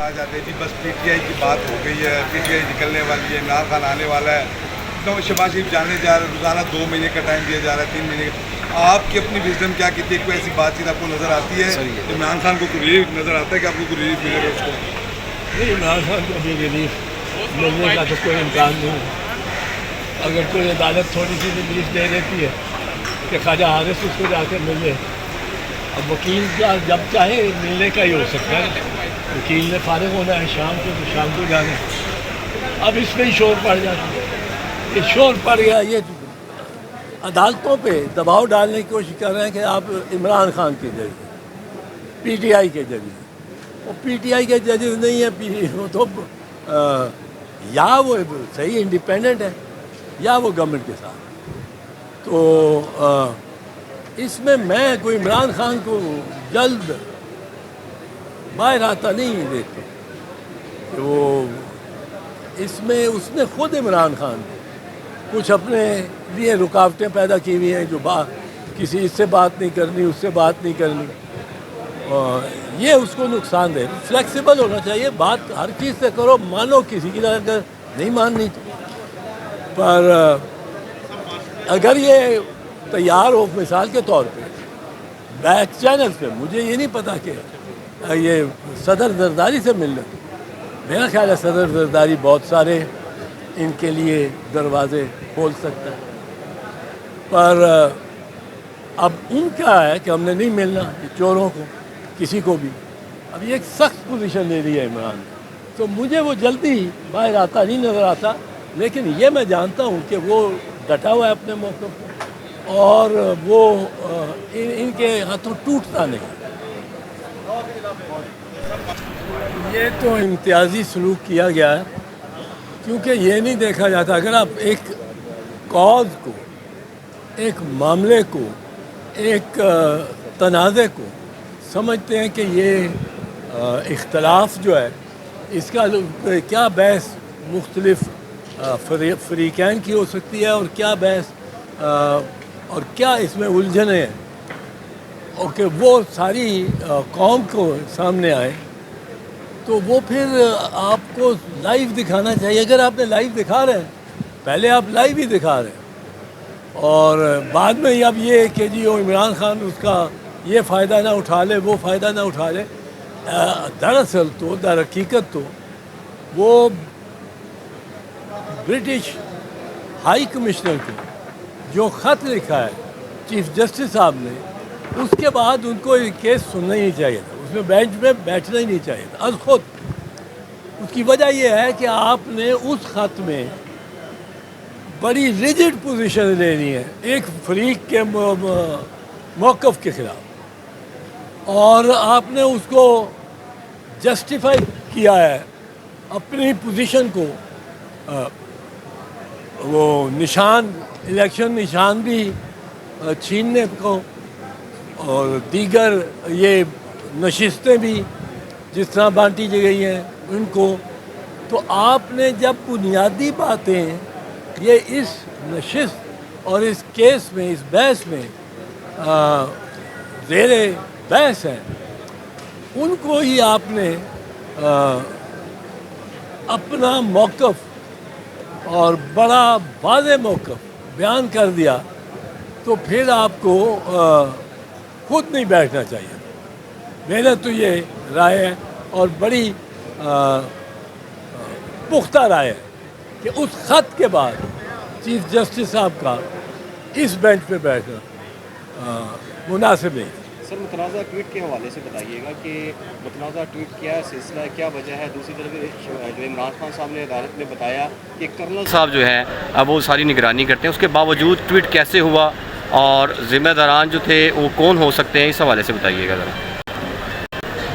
کہا جاتا ہے کہ بس پی ٹی آئی کی بات ہو گئی ہے, پی ٹی آئی نکلنے والی ہے, عمران خان آنے والا ہے, تو شہباز شریف جانے جا رہے ہیں, روزانہ 2 مہینے کا ٹائم دیا جا رہا ہے, 3 مہینے کا. آپ کی اپنی وزڈم کیا کہتی ہے, کوئی ایسی بات چیت آپ کو نظر آتی ہے؟ عمران خان کو کوئی ریلیف نظر آتا ہے کہ آپ کو کوئی ریلیف ملے گا اس کو؟ نہیں, عمران خان کو ابھی ریلیف ملنے کا تو کوئی امکان نہیں ہے. اگر کوئی عدالت تھوڑی سی ریلیف دے دیتی ہے کہ خواجہ حارث اس کو جا کے ملے, اب وکیل کا جب چاہے ملنے کا ہی ہو سکتا ہے. وکیل نے فارغ ہونا ہے شام کو, تو شام کو جانا ہے. اب اس میں ہی شور پڑ جاتا ہے. یہ شور پڑ گیا, یہ عدالتوں پہ دباؤ ڈالنے کی کوشش کر رہے ہیں کہ آپ عمران خان کے ذریعے, پی ٹی آئی کے ذریعے. وہ پی ٹی آئی کے ججز نہیں ہے, وہ تو یا وہ صحیح انڈیپینڈنٹ ہے یا وہ گورنمنٹ کے ساتھ. تو اس میں کوئی عمران خان کو جلد باہر آتا نہیں دیکھتا. وہ اس میں اس نے خود عمران خان کچھ اپنے لیے رکاوٹیں پیدا کی ہوئی ہیں, جو کسی اس سے بات نہیں کرنی, اس سے بات نہیں کرنی. یہ اس کو نقصان دے. فلیکسیبل ہونا چاہیے, بات ہر چیز سے کرو, مانو کسی کی اگر نہیں ماننی تو. پر اگر یہ تیار ہو, مثال کے طور پہ بیک چینل پہ, مجھے یہ نہیں پتا کہ یہ صدر زرداری سے مل لیں. میرا خیال ہے صدر زرداری بہت سارے ان کے لیے دروازے کھول سکتا ہے. پر اب ان کا ہے کہ ہم نے نہیں ملنا چوروں کو, کسی کو بھی. اب یہ ایک سخت پوزیشن لے لی ہے عمران, تو مجھے وہ جلدی باہر آتا نہیں نظر آتا. لیکن یہ میں جانتا ہوں کہ وہ ڈٹا ہوا ہے اپنے موقع پر, اور وہ ان کے ہاتھوں ٹوٹتا نہیں. یہ تو امتیازی سلوک کیا گیا ہے, کیونکہ یہ نہیں دیکھا جاتا. اگر آپ ایک کاز کو, ایک معاملے کو, ایک تنازع کو سمجھتے ہیں کہ یہ اختلاف جو ہے اس کا کیا بحث مختلف فریقین کی ہو سکتی ہے, اور کیا بحث اور کیا اس میں الجھنیں ہیں, اور کہ وہ ساری قوم کو سامنے آئے, تو وہ پھر آپ کو لائیو دکھانا چاہیے. اگر آپ نے لائیو دکھا رہے ہیں, پہلے آپ لائیو ہی دکھا رہے ہیں, اور بعد میں اب یہ کہ جی وہ عمران خان اس کا یہ فائدہ نہ اٹھا لے, وہ فائدہ نہ اٹھا لے. دراصل تو در حقیقت تو وہ برٹش ہائی کمشنر کو جو خط لکھا ہے چیف جسٹس صاحب نے, اس کے بعد ان کو یہ کیس سننا ہی نہیں چاہیے تھا, اس میں بینچ میں بیٹھنا ہی نہیں چاہیے تھا از خود. اس کی وجہ یہ ہے کہ آپ نے اس خط میں بڑی ریجڈ پوزیشن لینی ہے ایک فریق کے موقف کے خلاف, اور آپ نے اس کو جسٹیفائی کیا ہے اپنی پوزیشن کو. وہ نشان, الیکشن نشان بھی چھیننے کو, اور دیگر یہ نشستیں بھی جس طرح بانٹی گئی ہیں ان کو. تو آپ نے جب بنیادی باتیں یہ اس نشست اور اس کیس میں, اس بحث میں زیر بحث ہیں, ان کو ہی آپ نے اپنا موقف اور بڑا واضح موقف بیان کر دیا, تو پھر آپ کو خود نہیں بیٹھنا چاہیے. میرا تو یہ رائے ہے, اور بڑی پختہ رائے ہے کہ اس خط کے بعد چیف جسٹس صاحب کا اس بینچ پہ بیٹھنا مناسب نہیں. سر, متنازع ٹویٹ کے حوالے سے بتائیے گا کہ متنازع ٹویٹ کیا سلسلہ ہے, کیا وجہ ہے؟ دوسری طرف جو عمران خان صاحب نے عدالت میں بتایا کہ کرنل صاحب جو ہیں اب وہ ساری نگرانی کرتے ہیں, اس کے باوجود ٹویٹ کیسے ہوا اور ذمہ داران جو تھے وہ کون ہو سکتے ہیں, اس حوالے سے بتائیے گا ذرا.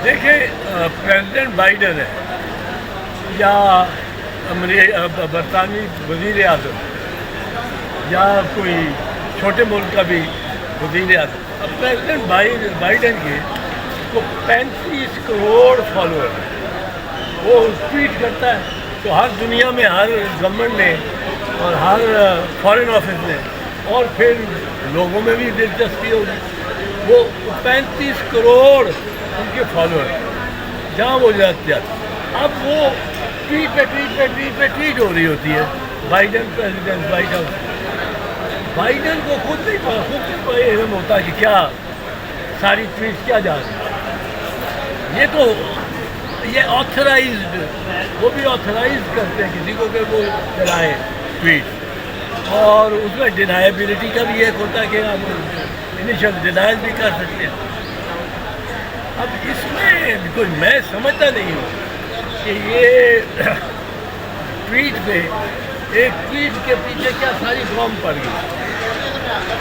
دیکھیں, پریزیڈنٹ بائیڈن ہے یا برطانوی وزیر اعظم یا کوئی چھوٹے ملک کا بھی وزیر اعظم, اب پریزیڈنٹ بائیڈن کے کو 35 کروڑ فالوور ہیں. وہ ٹویٹ کرتا ہے تو ہر دنیا میں ہر گورنمنٹ نے اور ہر فارن آفس نے, اور پھر لوگوں میں بھی دلچسپی ہوگی. وہ 35 کروڑ ان کے فالوور, جہاں وہ جاتے اب وہ ٹویٹ پہ ٹویٹ ہو رہی ہوتی ہے. Biden president white house, Biden کو خود نہیں علم ہوتا کہ کیا ساری ٹویٹ کیا جا رہی ہے. یہ تو یہ آتھرائزڈ، وہ بھی آتھرائز کرتے ہیں کسی کو کہ وہ چلائے ٹویٹ، اور اس میں ڈینائبلٹی کا بھی ایک ہوتا ہے کہ آپ انیشل ڈینائل بھی کر سکتے ہیں. اب اس میں کوئی میں سمجھتا نہیں ہوں کہ یہ ٹویٹ پہ ایک ٹویٹ کے پیچھے کیا ساری قوم پڑ گئی.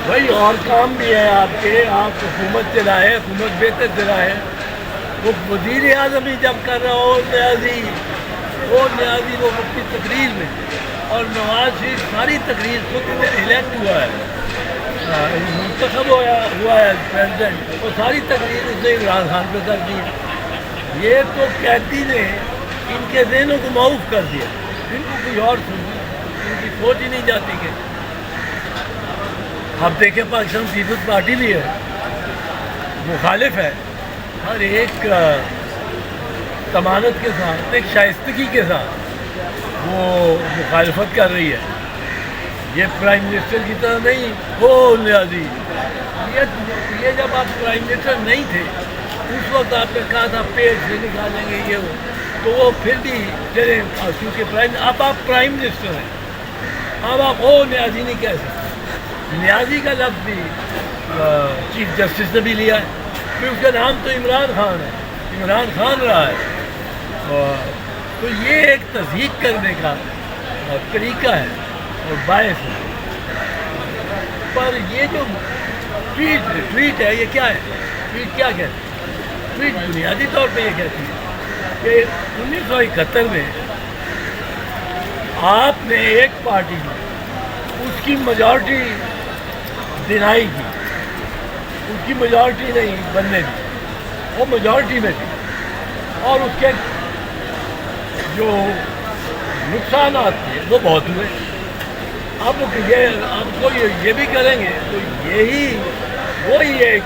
بھائی اور کام بھی ہے آپ کے، آپ حکومت چلائے، حکومت بہتر چلائے. وہ وزیر اعظم ہی جب کر رہا ہو نیازی وہ اپنی تقریر میں، اور نواز شریف ساری تقریر خود الیکٹ ہوا ہے، منتخب ہوا ہے پریزیڈنٹ، اور ساری تقریر اس نے عمران خان پہ کر دی. یہ تو قیدی نے ان کے ذہنوں کو معاف کر دیا، ان کو کوئی اور ان کی سوچ ہی نہیں جاتی. کہ اب دیکھیں پاکستان پیپلز پارٹی بھی ہے، مخالف ہے، ہر ایک ضمانت کے ساتھ، ایک شائستگی کے ساتھ وہ مخالفت کر رہی ہے. یہ پرائم منسٹر کی طرح نہیں ہو نیازی. یہ جب آپ پرائم منسٹر نہیں تھے اس وقت آپ نے کہا تھا پیٹ سے نکالیں گے یہ وہ، تو وہ پھر بھی چلے، کیونکہ اب آپ پرائم منسٹر ہیں، اب آپ ہو نیازی نہیں کہہ سکتے. نیازی کا لفظ بھی چیف جسٹس نے بھی لیا ہے، پھر اس کا نام تو عمران خان ہے، عمران خان رہا ہے. تو یہ ایک تصدیق کرنے کا طریقہ ہے اور باعث ہے. پر یہ جو ٹویٹ ہے یہ کیا ہے؟ ٹویٹ کیا کہتے ہیں؟ ٹویٹ بنیادی طور پہ یہ کہتی ہے کہ 1971 میں آپ نے ایک پارٹی میں اس کی میجارٹی ڈینائی کی، اس کی میجارٹی نہیں بننے دی، وہ میجارٹی میں تھی، اور اس کے جو نقصانات تھے وہ بہت ہوئے. اب کو یہ بھی کریں گے تو وہی ایک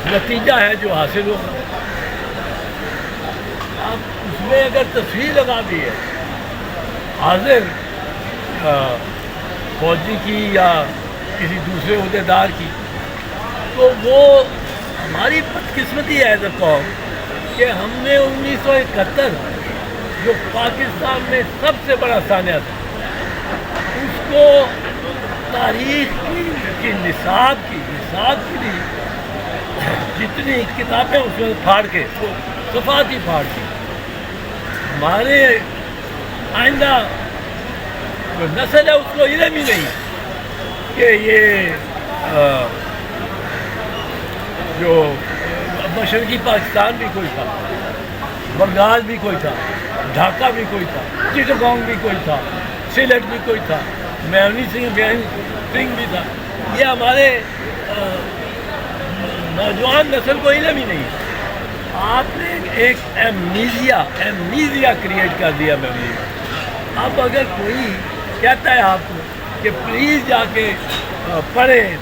نتیجہ ہے جو حاصل ہوگا. اب اس میں اگر تصویر لگا دی ہے حاضر فوجی کی یا کسی دوسرے عہدیدار کی، تو وہ ہماری بدقسمتی ہے ایز اے قوم کہ ہم نے 1971 جو پاکستان میں سب سے بڑا سانحہ تھا، اس کو تاریخ کی نصاب کی بھی جتنی کتابیں اس میں پھاڑ کے صفحات ہی پھاڑ کی. ہمارے آئندہ جو نسل ہے اس کو علم ہی نہیں کہ یہ جو مشرقی پاکستان بھی کوئی تھا، بنگال بھی کوئی تھا، ڈھاکہ بھی کوئی تھا، چٹاگانگ بھی کوئی تھا، سلیٹ بھی کوئی تھا، میونی سنگھ بھی تھا. یہ ہمارے نوجوان نسل کو علم ہی نہیں. آپ نے ایک ایمنیزیا کریٹ کر دیا میموری. اب اگر کوئی کہتا ہے آپ کو کہ پلیز جا کے پڑھیں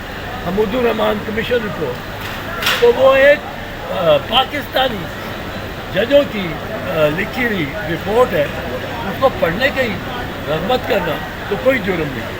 حمود الرحمان کمیشن رپورٹ، تو وہ ایک پاکستانی ججوں کی لکھی ہوئی رپورٹ ہے، اس کو پڑھنے کی رغبت کرنا تو کوئی جرم نہیں.